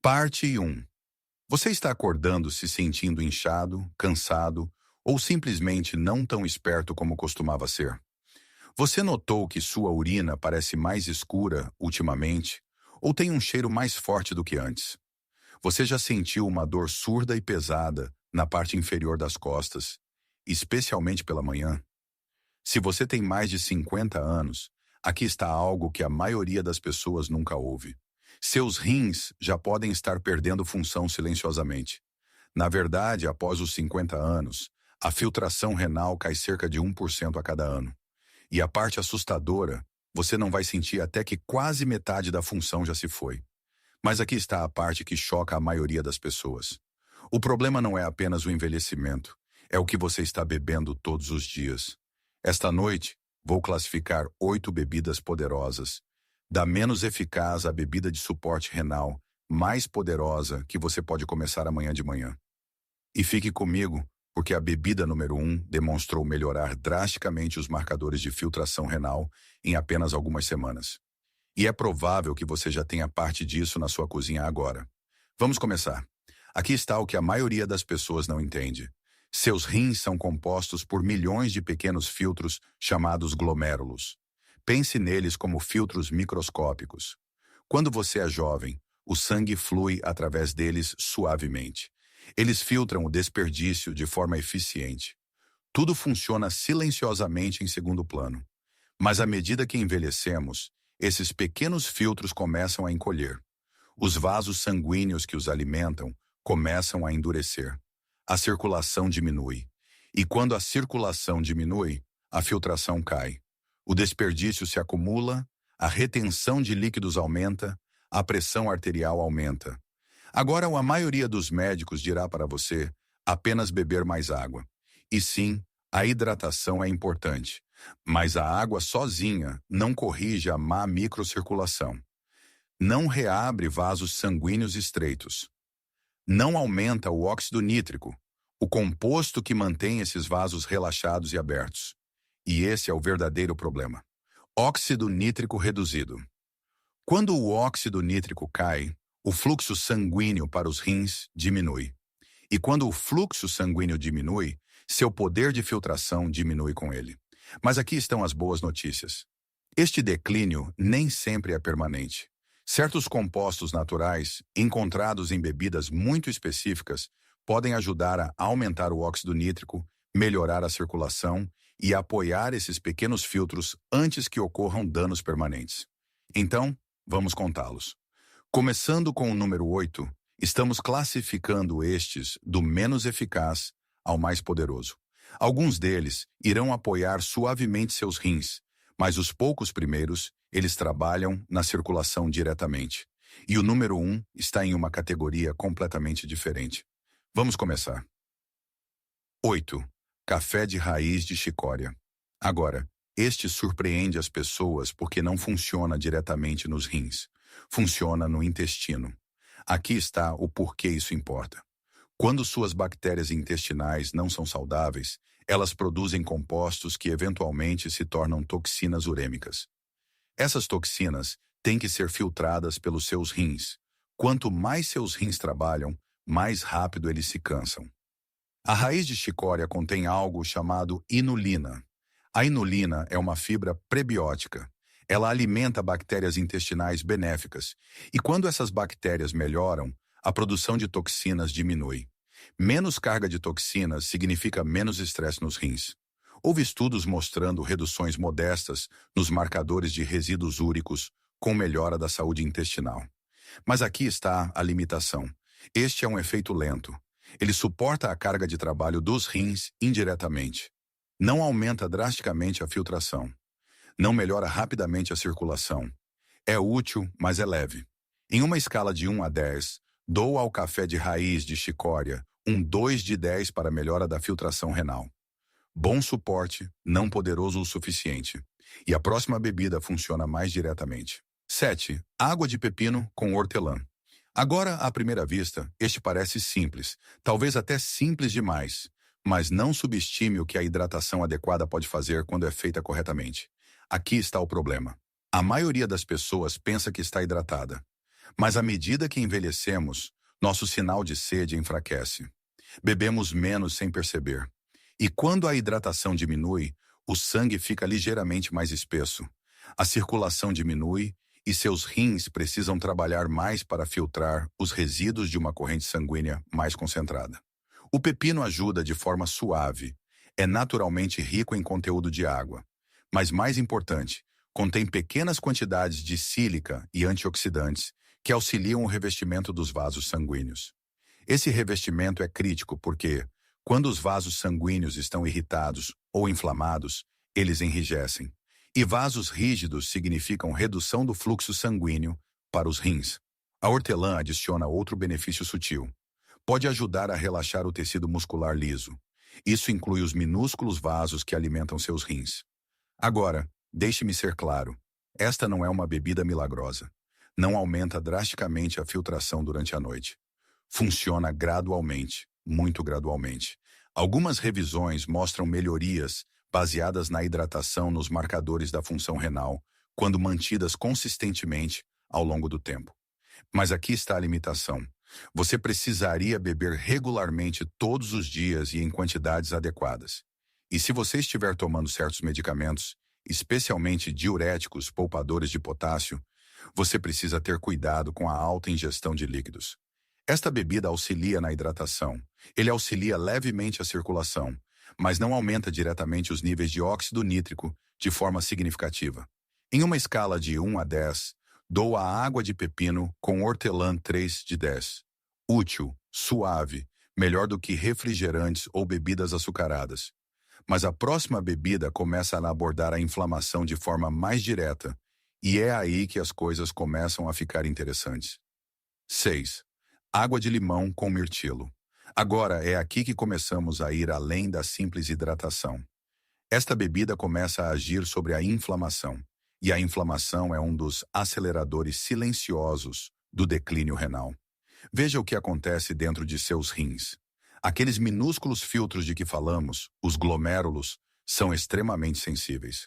Parte 1. Você está acordando se sentindo inchado, cansado ou simplesmente não tão esperto como costumava ser? Você notou que sua urina parece mais escura ultimamente ou tem um cheiro mais forte do que antes? Você já sentiu uma dor surda e pesada na parte inferior das costas, especialmente pela manhã? Se você tem mais de 50 anos, aqui está algo que a maioria das pessoas nunca ouve. Seus rins já podem estar perdendo função silenciosamente. Na verdade, após os 50 anos, a filtração renal cai cerca de 1% a cada ano. E a parte assustadora, você não vai sentir até que quase metade da função já se foi. Mas aqui está a parte que choca a maioria das pessoas. O problema não é apenas o envelhecimento, é o que você está bebendo todos os dias. Esta noite, vou classificar 8 bebidas poderosas, da menos eficaz à bebida de suporte renal mais poderosa que você pode começar amanhã de manhã. E fique comigo, porque a bebida número 1 demonstrou melhorar drasticamente os marcadores de filtração renal em apenas algumas semanas. E é provável que você já tenha parte disso na sua cozinha agora. Vamos começar. Aqui está o que a maioria das pessoas não entende. Seus rins são compostos por milhões de pequenos filtros chamados glomérulos. Pense neles como filtros microscópicos. Quando você é jovem, o sangue flui através deles suavemente. Eles filtram o desperdício de forma eficiente. Tudo funciona silenciosamente em segundo plano. Mas à medida que envelhecemos, esses pequenos filtros começam a encolher. Os vasos sanguíneos que os alimentam começam a endurecer. A circulação diminui. E quando a circulação diminui, a filtração cai. O desperdício se acumula, a retenção de líquidos aumenta, a pressão arterial aumenta. Agora, a maioria dos médicos dirá para você apenas beber mais água. E sim, a hidratação é importante, mas a água sozinha não corrige a má microcirculação. Não reabre vasos sanguíneos estreitos. Não aumenta o óxido nítrico, o composto que mantém esses vasos relaxados e abertos. E esse é o verdadeiro problema. Óxido nítrico reduzido. Quando o óxido nítrico cai, o fluxo sanguíneo para os rins diminui. E quando o fluxo sanguíneo diminui, seu poder de filtração diminui com ele. Mas aqui estão as boas notícias. Este declínio nem sempre é permanente. Certos compostos naturais, encontrados em bebidas muito específicas, podem ajudar a aumentar o óxido nítrico, melhorar a circulação e apoiar esses pequenos filtros antes que ocorram danos permanentes. Então, vamos contá-los. Começando com o número 8, estamos classificando estes do menos eficaz ao mais poderoso. Alguns deles irão apoiar suavemente seus rins, mas os poucos primeiros, eles trabalham na circulação diretamente. E o número 1 está em uma categoria completamente diferente. Vamos começar. 8. Café de raiz de chicória. Agora, este surpreende as pessoas porque não funciona diretamente nos rins. Funciona no intestino. Aqui está o porquê isso importa. Quando suas bactérias intestinais não são saudáveis, elas produzem compostos que eventualmente se tornam toxinas urêmicas. Essas toxinas têm que ser filtradas pelos seus rins. Quanto mais seus rins trabalham, mais rápido eles se cansam. A raiz de chicória contém algo chamado inulina. A inulina é uma fibra prebiótica. Ela alimenta bactérias intestinais benéficas. E quando essas bactérias melhoram, a produção de toxinas diminui. Menos carga de toxinas significa menos estresse nos rins. Houve estudos mostrando reduções modestas nos marcadores de resíduos úricos com melhora da saúde intestinal. Mas aqui está a limitação. Este é um efeito lento. Ele suporta a carga de trabalho dos rins indiretamente. Não aumenta drasticamente a filtração. Não melhora rapidamente a circulação. É útil, mas é leve. Em uma escala de 1 a 10, dou ao café de raiz de chicória um 2 de 10 para a melhora da filtração renal. Bom suporte, não poderoso o suficiente. E a próxima bebida funciona mais diretamente. 7. Água de pepino com hortelã. Agora, à primeira vista, este parece simples, talvez até simples demais, mas não subestime o que a hidratação adequada pode fazer quando é feita corretamente. Aqui está o problema. A maioria das pessoas pensa que está hidratada, Mas à medida que envelhecemos, nosso sinal de sede enfraquece. Bebemos menos sem perceber. E quando a hidratação diminui, o sangue fica ligeiramente mais espesso. A circulação diminui e seus rins precisam trabalhar mais para filtrar os resíduos de uma corrente sanguínea mais concentrada. O pepino ajuda de forma suave. É naturalmente rico em conteúdo de água. Mas mais importante, contém pequenas quantidades de sílica e antioxidantes que auxiliam o revestimento dos vasos sanguíneos. Esse revestimento é crítico porque, quando os vasos sanguíneos estão irritados ou inflamados, eles enrijecem. E vasos rígidos significam redução do fluxo sanguíneo para os rins. A hortelã adiciona outro benefício sutil. Pode ajudar a relaxar o tecido muscular liso. Isso inclui os minúsculos vasos que alimentam seus rins. Agora, deixe-me ser claro. Esta não é uma bebida milagrosa. Não aumenta drasticamente a filtração durante a noite. Funciona gradualmente, muito gradualmente. Algumas revisões mostram melhorias baseadas na hidratação nos marcadores da função renal, quando mantidas consistentemente ao longo do tempo. Mas aqui está a limitação. Você precisaria beber regularmente todos os dias e em quantidades adequadas. E se você estiver tomando certos medicamentos, especialmente diuréticos poupadores de potássio, você precisa ter cuidado com a alta ingestão de líquidos. Esta bebida auxilia na hidratação. Ele auxilia levemente a circulação, mas não aumenta diretamente os níveis de óxido nítrico de forma significativa. Em uma escala de 1 a 10, dou a água de pepino com hortelã 3 de 10. Útil, suave, melhor do que refrigerantes ou bebidas açucaradas. Mas a próxima bebida começa a abordar a inflamação de forma mais direta, e é aí que as coisas começam a ficar interessantes. 6. Água de limão com mirtilo. Agora é aqui que começamos a ir além da simples hidratação. Esta bebida começa a agir sobre a inflamação, e a inflamação é um dos aceleradores silenciosos do declínio renal. Veja o que acontece dentro de seus rins. Aqueles minúsculos filtros de que falamos, os glomérulos, são extremamente sensíveis.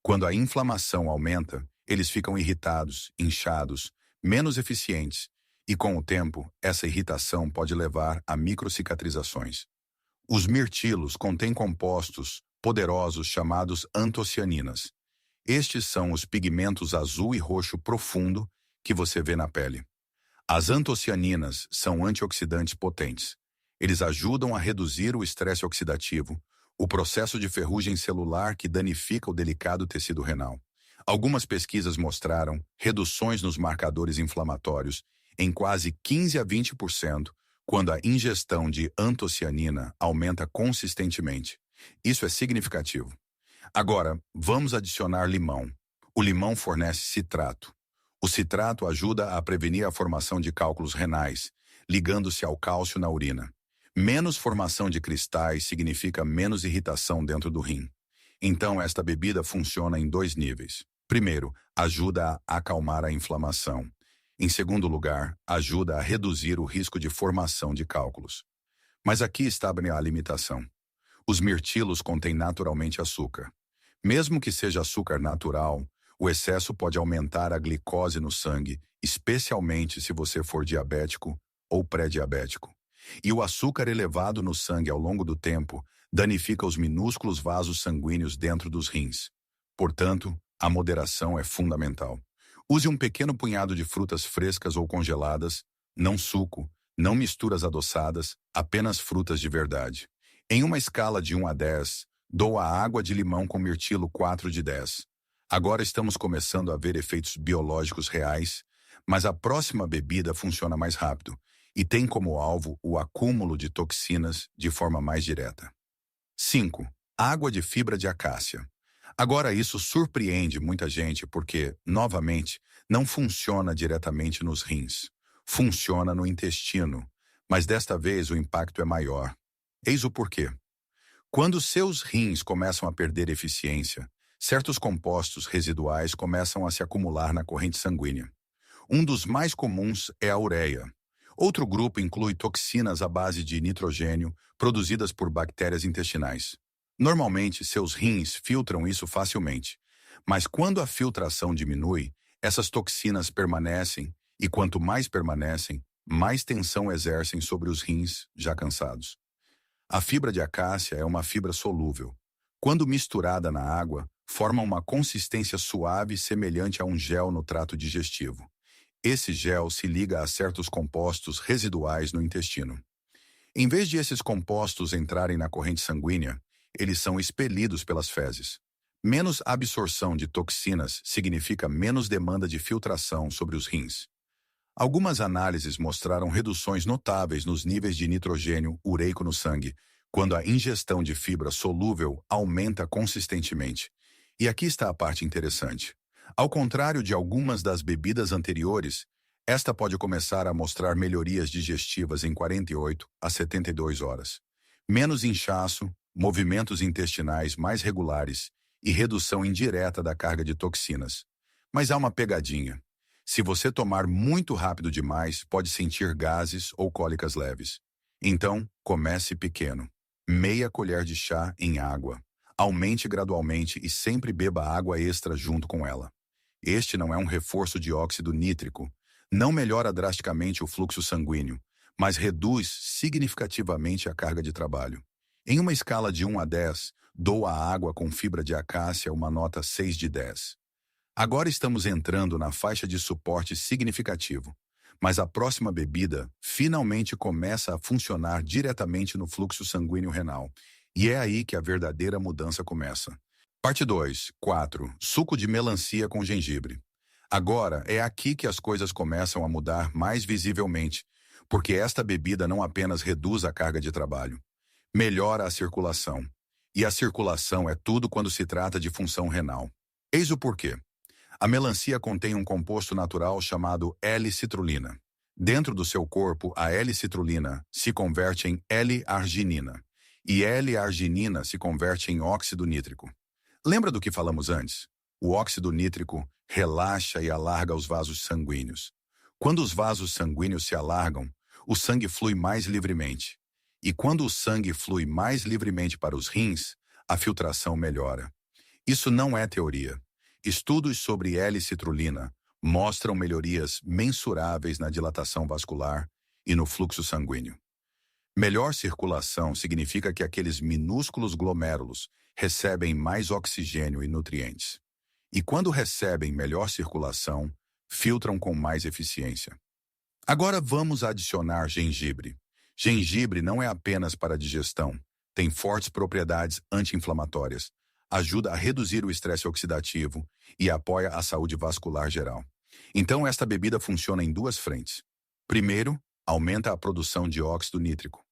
Quando a inflamação aumenta, eles ficam irritados, inchados, menos eficientes, e com o tempo, essa irritação pode levar a microcicatrizações. Os mirtilos contêm compostos poderosos chamados antocianinas. Estes são os pigmentos azul e roxo profundo que você vê na pele. As antocianinas são antioxidantes potentes. Eles ajudam a reduzir o estresse oxidativo, o processo de ferrugem celular que danifica o delicado tecido renal. Algumas pesquisas mostraram reduções nos marcadores inflamatórios em quase 15 a 20% quando a ingestão de antocianina aumenta consistentemente. Isso é significativo. Agora, vamos adicionar limão. O limão fornece citrato. O citrato ajuda a prevenir a formação de cálculos renais, ligando-se ao cálcio na urina. Menos formação de cristais significa menos irritação dentro do rim. Então, esta bebida funciona em 2 níveis. Primeiro, ajuda a acalmar a inflamação. Em segundo lugar, ajuda a reduzir o risco de formação de cálculos. Mas aqui está a limitação. Os mirtilos contêm naturalmente açúcar. Mesmo que seja açúcar natural, o excesso pode aumentar a glicose no sangue, especialmente se você for diabético ou pré-diabético. E o açúcar elevado no sangue ao longo do tempo danifica os minúsculos vasos sanguíneos dentro dos rins. Portanto, a moderação é fundamental. Use um pequeno punhado de frutas frescas ou congeladas, não suco, não misturas adoçadas, apenas frutas de verdade. Em uma escala de 1 a 10, dou a água de limão com mirtilo 4 de 10. Agora estamos começando a ver efeitos biológicos reais, mas a próxima bebida funciona mais rápido e tem como alvo o acúmulo de toxinas de forma mais direta. 5. Água de fibra de acácia. Agora isso surpreende muita gente porque, novamente, não funciona diretamente nos rins. Funciona no intestino, mas desta vez o impacto é maior. Eis o porquê. Quando seus rins começam a perder eficiência, certos compostos residuais começam a se acumular na corrente sanguínea. Um dos mais comuns é a ureia. Outro grupo inclui toxinas à base de nitrogênio produzidas por bactérias intestinais. Normalmente, seus rins filtram isso facilmente, mas quando a filtração diminui, essas toxinas permanecem E quanto mais permanecem, mais tensão exercem sobre os rins já cansados. A fibra de acácia é uma fibra solúvel. Quando misturada na água, forma uma consistência suave semelhante a um gel no trato digestivo. Esse gel se liga a certos compostos residuais no intestino. Em vez de esses compostos entrarem na corrente sanguínea, eles são expelidos pelas fezes. Menos absorção de toxinas significa menos demanda de filtração sobre os rins. Algumas análises mostraram reduções notáveis nos níveis de nitrogênio ureico no sangue, quando a ingestão de fibra solúvel aumenta consistentemente. E aqui está a parte interessante. Ao contrário de algumas das bebidas anteriores, esta pode começar a mostrar melhorias digestivas em 48 a 72 horas. Menos inchaço, movimentos intestinais mais regulares e redução indireta da carga de toxinas. Mas há uma pegadinha. Se você tomar muito rápido demais, pode sentir gases ou cólicas leves. Então, comece pequeno. Meia colher de chá em água. Aumente gradualmente e sempre beba água extra junto com ela. Este não é um reforço de óxido nítrico. Não melhora drasticamente o fluxo sanguíneo, mas reduz significativamente a carga de trabalho. Em uma escala de 1 a 10, dou à água com fibra de acácia uma nota 6 de 10. Agora estamos entrando na faixa de suporte significativo, mas a próxima bebida finalmente começa a funcionar diretamente no fluxo sanguíneo renal, e é aí que a verdadeira mudança começa. Parte 2, 4. Suco de melancia com gengibre. Agora é aqui que as coisas começam a mudar mais visivelmente, porque esta bebida não apenas reduz a carga de trabalho, melhora a circulação. E a circulação é tudo quando se trata de função renal. Eis o porquê. A melancia contém um composto natural chamado L-citrulina. Dentro do seu corpo, a L-citrulina se converte em L-arginina, e L-arginina se converte em óxido nítrico. Lembra do que falamos antes? O óxido nítrico relaxa e alarga os vasos sanguíneos. Quando os vasos sanguíneos se alargam, o sangue flui mais livremente. E quando o sangue flui mais livremente para os rins, a filtração melhora. Isso não é teoria. Estudos sobre L-citrulina mostram melhorias mensuráveis na dilatação vascular e no fluxo sanguíneo. Melhor circulação significa que aqueles minúsculos glomérulos recebem mais oxigênio e nutrientes. E quando recebem melhor circulação, filtram com mais eficiência. Agora vamos adicionar gengibre. Gengibre não é apenas para a digestão, tem fortes propriedades anti-inflamatórias, ajuda a reduzir o estresse oxidativo e apoia a saúde vascular geral. Então, esta bebida funciona em duas frentes. Primeiro, aumenta a produção de óxido nítrico.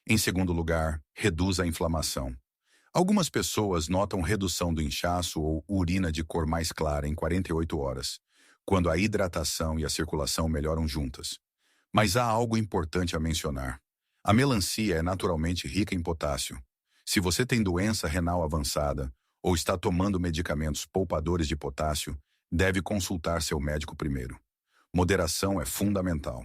Em segundo lugar, reduz a inflamação. Algumas pessoas notam redução do inchaço ou urina de cor mais clara em 48 horas, quando a hidratação e a circulação melhoram juntas. Mas há algo importante a mencionar. A melancia é naturalmente rica em potássio. Se você tem doença renal avançada ou está tomando medicamentos poupadores de potássio, deve consultar seu médico primeiro. Moderação é fundamental.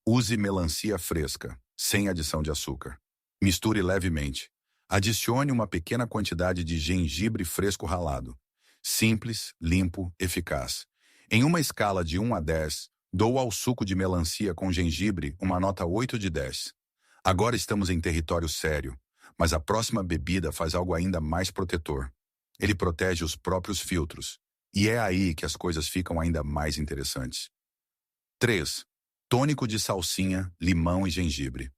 Use melancia fresca, sem adição de açúcar. Misture levemente. Adicione uma pequena quantidade de gengibre fresco ralado. Simples, limpo, eficaz. Em uma escala de 1 a 10, dou ao suco de melancia com gengibre uma nota 8 de 10. Agora estamos em território sério, mas a próxima bebida faz algo ainda mais protetor. Ele protege os próprios filtros. E é aí que as coisas ficam ainda mais interessantes. 3. Tônico de salsinha, limão e gengibre.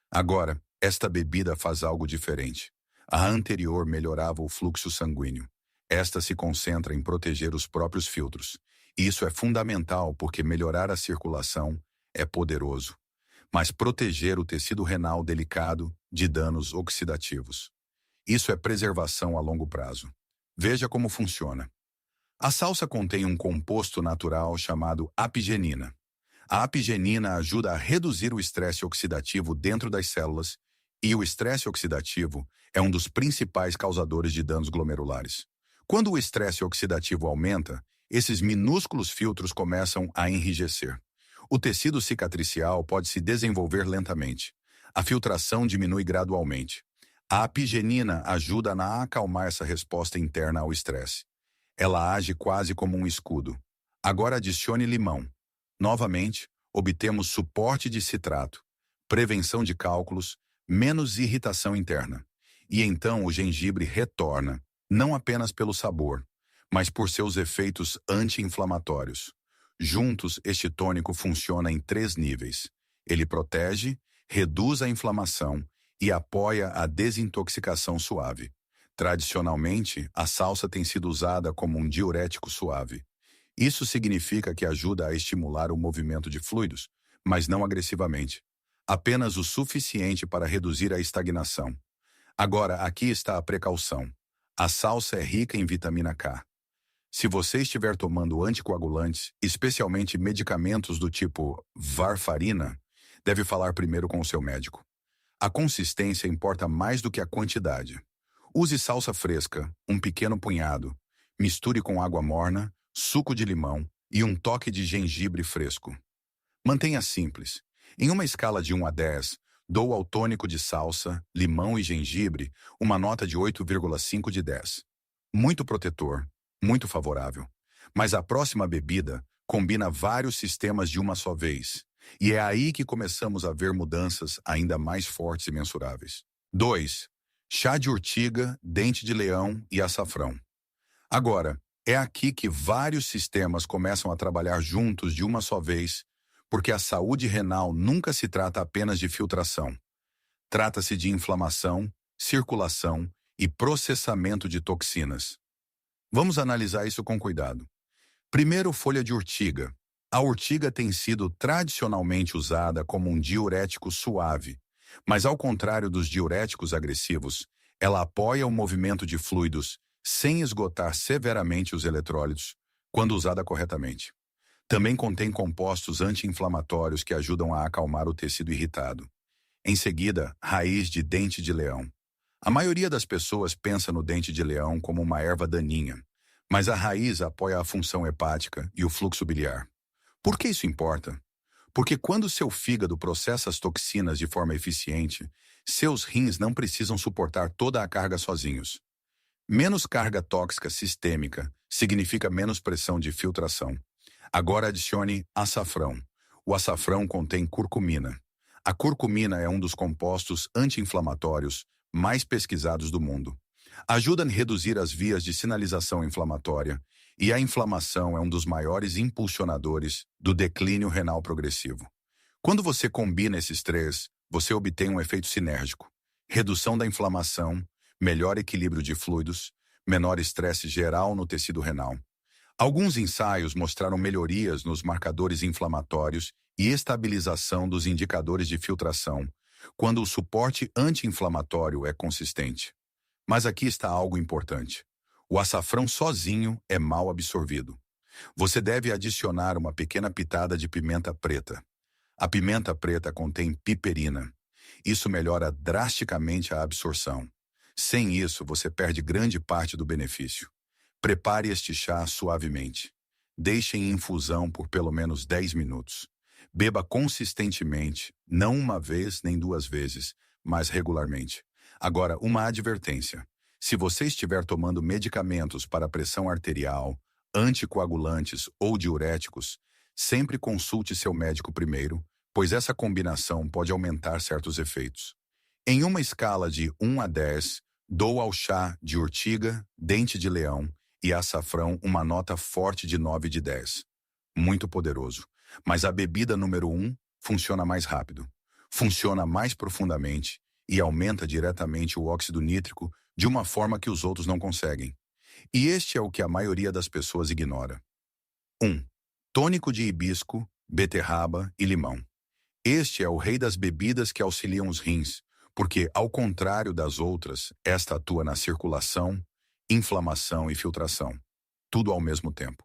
Agora, esta bebida faz algo diferente. A anterior melhorava o fluxo sanguíneo. Esta se concentra em proteger os próprios filtros. E isso é fundamental porque melhorar a circulação é poderoso. Mas proteger o tecido renal delicado de danos oxidativos. Isso é preservação a longo prazo. Veja como funciona. A salsa contém um composto natural chamado apigenina. A apigenina ajuda a reduzir o estresse oxidativo dentro das células, e o estresse oxidativo é um dos principais causadores de danos glomerulares. Quando o estresse oxidativo aumenta, esses minúsculos filtros começam a enrijecer. O tecido cicatricial pode se desenvolver lentamente. A filtração diminui gradualmente. A apigenina ajuda a acalmar essa resposta interna ao estresse. Ela age quase como um escudo. Agora adicione limão. Novamente, obtemos suporte de citrato, prevenção de cálculos, menos irritação interna. E então o gengibre retorna, não apenas pelo sabor, mas por seus efeitos anti-inflamatórios. Juntos, este tônico funciona em 3 níveis. Ele protege, reduz a inflamação e apoia a desintoxicação suave. Tradicionalmente, a salsa tem sido usada como um diurético suave. Isso significa que ajuda a estimular o movimento de fluidos, mas não agressivamente. Apenas o suficiente para reduzir a estagnação. Agora, aqui está a precaução. A salsa é rica em vitamina K. Se você estiver tomando anticoagulantes, especialmente medicamentos do tipo varfarina, deve falar primeiro com o seu médico. A consistência importa mais do que a quantidade. Use salsa fresca, um pequeno punhado. Misture com água morna, suco de limão e um toque de gengibre fresco. Mantenha simples. Em uma escala de 1 a 10, dou ao tônico de salsa, limão e gengibre uma nota de 8,5 de 10. Muito protetor, muito favorável. Mas a próxima bebida combina vários sistemas de uma só vez. E é aí que começamos a ver mudanças ainda mais fortes e mensuráveis. 2. Chá de urtiga, dente de leão e açafrão. Agora, é aqui que vários sistemas começam a trabalhar juntos de uma só vez, porque a saúde renal nunca se trata apenas de filtração. Trata-se de inflamação, circulação e processamento de toxinas. Vamos analisar isso com cuidado. Primeiro, folha de urtiga. A urtiga tem sido tradicionalmente usada como um diurético suave, mas ao contrário dos diuréticos agressivos, ela apoia o movimento de fluidos sem esgotar severamente os eletrólitos, quando usada corretamente. Também contém compostos anti-inflamatórios que ajudam a acalmar o tecido irritado. Em seguida, raiz de dente de leão. A maioria das pessoas pensa no dente de leão como uma erva daninha, mas a raiz apoia a função hepática e o fluxo biliar. Por que isso importa? Porque quando seu fígado processa as toxinas de forma eficiente, seus rins não precisam suportar toda a carga sozinhos. Menos carga tóxica sistêmica significa menos pressão de filtração. Agora adicione açafrão. O açafrão contém curcumina. A curcumina é um dos compostos anti-inflamatórios mais pesquisados do mundo. Ajuda a reduzir as vias de sinalização inflamatória e a inflamação é um dos maiores impulsionadores do declínio renal progressivo. Quando você combina esses 3, você obtém um efeito sinérgico. Redução da inflamação, melhor equilíbrio de fluidos, menor estresse geral no tecido renal. Alguns ensaios mostraram melhorias nos marcadores inflamatórios e estabilização dos indicadores de filtração, quando o suporte anti-inflamatório é consistente. Mas aqui está algo importante. O açafrão sozinho é mal absorvido. Você deve adicionar uma pequena pitada de pimenta preta. A pimenta preta contém piperina. Isso melhora drasticamente a absorção. Sem isso, você perde grande parte do benefício. Prepare este chá suavemente. Deixe em infusão por pelo menos 10 minutos. Beba consistentemente, não uma vez nem 2 vezes, mas regularmente. Agora, uma advertência. Se você estiver tomando medicamentos para pressão arterial, anticoagulantes ou diuréticos, sempre consulte seu médico primeiro, pois essa combinação pode aumentar certos efeitos. Em uma escala de 1 a 10, dou ao chá de urtiga, dente de leão e açafrão uma nota forte de 9 de 10. Muito poderoso. Mas a bebida número 1 funciona mais rápido, funciona mais profundamente e aumenta diretamente o óxido nítrico de uma forma que os outros não conseguem. E este é o que a maioria das pessoas ignora. 1. Tônico de hibisco, beterraba e limão. Este é o rei das bebidas que auxiliam os rins, porque, ao contrário das outras, esta atua na circulação, inflamação e filtração. Tudo ao mesmo tempo.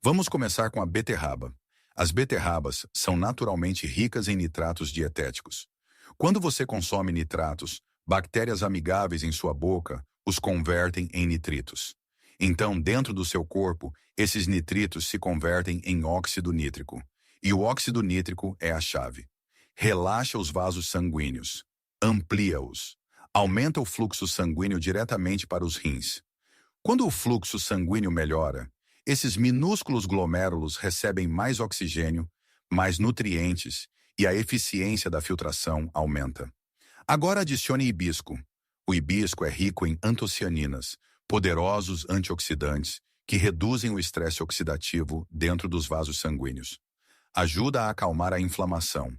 Vamos começar com a beterraba. As beterrabas são naturalmente ricas em nitratos dietéticos. Quando você consome nitratos, bactérias amigáveis em sua boca os convertem em nitritos. Então, dentro do seu corpo, esses nitritos se convertem em óxido nítrico. E o óxido nítrico é a chave. Relaxa os vasos sanguíneos. Amplia-os. Aumenta o fluxo sanguíneo diretamente para os rins. Quando o fluxo sanguíneo melhora, esses minúsculos glomérulos recebem mais oxigênio, mais nutrientes e a eficiência da filtração aumenta. Agora adicione hibisco. O hibisco é rico em antocianinas, poderosos antioxidantes que reduzem o estresse oxidativo dentro dos vasos sanguíneos. Ajuda a acalmar a inflamação.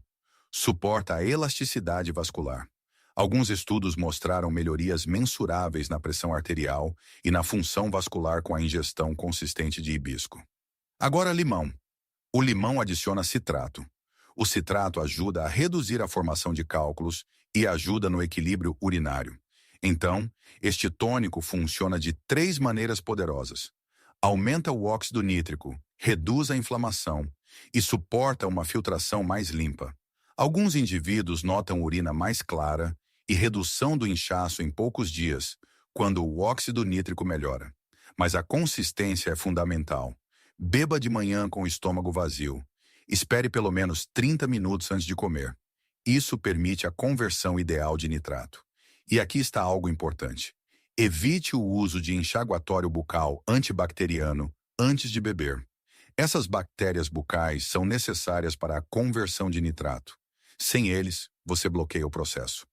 Suporta a elasticidade vascular. Alguns estudos mostraram melhorias mensuráveis na pressão arterial e na função vascular com a ingestão consistente de hibisco. Agora, limão. O limão adiciona citrato. O citrato ajuda a reduzir a formação de cálculos e ajuda no equilíbrio urinário. Então, este tônico funciona de 3 maneiras poderosas. Aumenta o óxido nítrico, reduz a inflamação e suporta uma filtração mais limpa. Alguns indivíduos notam urina mais clara e redução do inchaço em poucos dias, quando o óxido nítrico melhora. Mas a consistência é fundamental. Beba de manhã com o estômago vazio. Espere pelo menos 30 minutos antes de comer. Isso permite a conversão ideal de nitrato. E aqui está algo importante. Evite o uso de enxaguatório bucal antibacteriano antes de beber. Essas bactérias bucais são necessárias para a conversão de nitrato. Sem eles, você bloqueia o processo.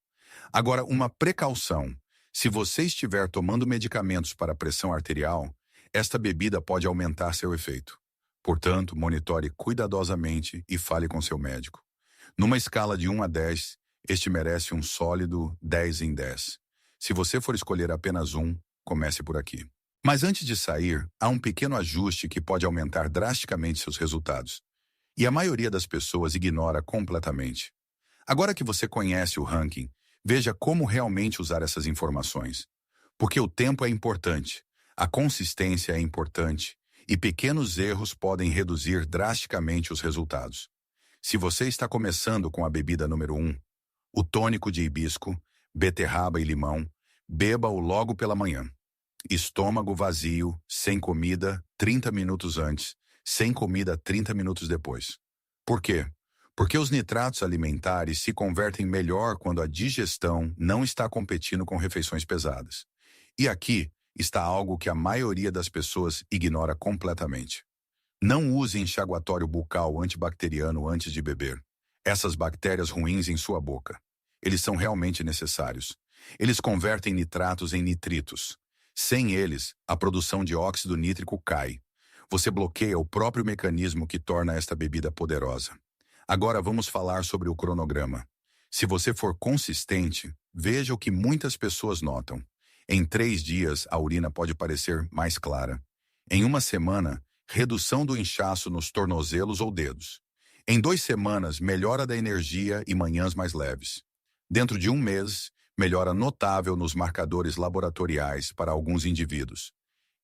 Agora, uma precaução. Se você estiver tomando medicamentos para a pressão arterial, esta bebida pode aumentar seu efeito. Portanto, monitore cuidadosamente e fale com seu médico. Numa escala de 1 a 10, este merece um sólido 10 em 10. Se você for escolher apenas um, comece por aqui. Mas antes de sair, há um pequeno ajuste que pode aumentar drasticamente seus resultados. E a maioria das pessoas ignora completamente. Agora que você conhece o ranking, veja como realmente usar essas informações. Porque o tempo é importante, a consistência é importante, e pequenos erros podem reduzir drasticamente os resultados. Se você está começando com a bebida número 1, o tônico de hibisco, beterraba e limão, beba-o logo pela manhã. Estômago vazio, sem comida, 30 minutos antes, sem comida 30 minutos depois. Por quê? Porque os nitratos alimentares se convertem melhor quando a digestão não está competindo com refeições pesadas. E aqui está algo que a maioria das pessoas ignora completamente. Não use enxaguatório bucal antibacteriano antes de beber. Essas bactérias ruins em sua boca. Eles são realmente necessários. Eles convertem nitratos em nitritos. Sem eles, a produção de óxido nítrico cai. Você bloqueia o próprio mecanismo que torna esta bebida poderosa. Agora vamos falar sobre o cronograma. Se você for consistente, veja o que muitas pessoas notam. Em 3 dias, a urina pode parecer mais clara. Em 1 semana, redução do inchaço nos tornozelos ou dedos. Em 2 semanas, melhora da energia e manhãs mais leves. Dentro de 1 mês, melhora notável nos marcadores laboratoriais para alguns indivíduos.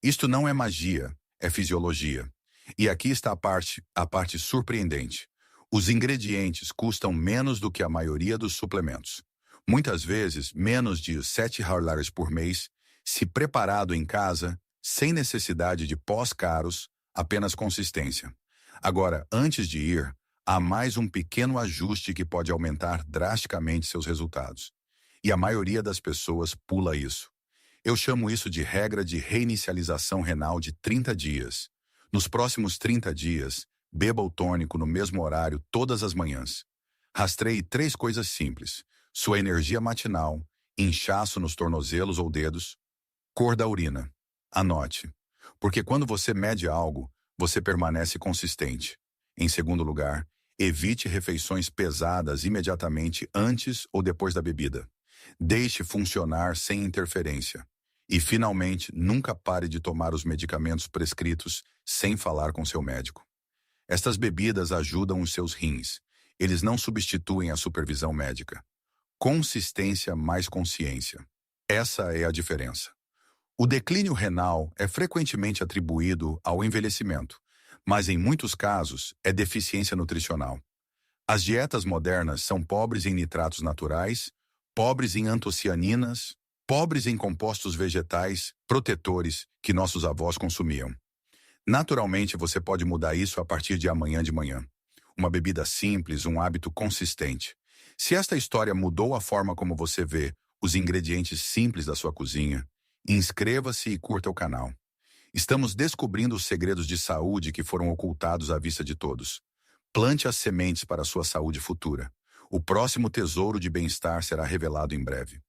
Isto não é magia, é fisiologia. E aqui está a parte surpreendente. Os ingredientes custam menos do que a maioria dos suplementos. Muitas vezes, menos de $7 por mês, se preparado em casa, sem necessidade de pós-caros, apenas consistência. Agora, antes de ir, há mais um pequeno ajuste que pode aumentar drasticamente seus resultados. E a maioria das pessoas pula isso. Eu chamo isso de regra de reinicialização renal de 30 dias. Nos próximos 30 dias, beba o tônico no mesmo horário todas as manhãs. Rastreie 3 coisas simples: sua energia matinal, inchaço nos tornozelos ou dedos, cor da urina. Anote, porque quando você mede algo, você permanece consistente. Em segundo lugar, evite refeições pesadas imediatamente antes ou depois da bebida. Deixe funcionar sem interferência. E, finalmente, nunca pare de tomar os medicamentos prescritos sem falar com seu médico. Estas bebidas ajudam os seus rins. Eles não substituem a supervisão médica. Consistência mais consciência. Essa é a diferença. O declínio renal é frequentemente atribuído ao envelhecimento, mas em muitos casos é deficiência nutricional. As dietas modernas são pobres em nitratos naturais, pobres em antocianinas, pobres em compostos vegetais, protetores que nossos avós consumiam. Naturalmente, você pode mudar isso a partir de amanhã de manhã. Uma bebida simples, um hábito consistente. Se esta história mudou a forma como você vê os ingredientes simples da sua cozinha, inscreva-se e curta o canal. Estamos descobrindo os segredos de saúde que foram ocultados à vista de todos. Plante as sementes para a sua saúde futura. O próximo tesouro de bem-estar será revelado em breve.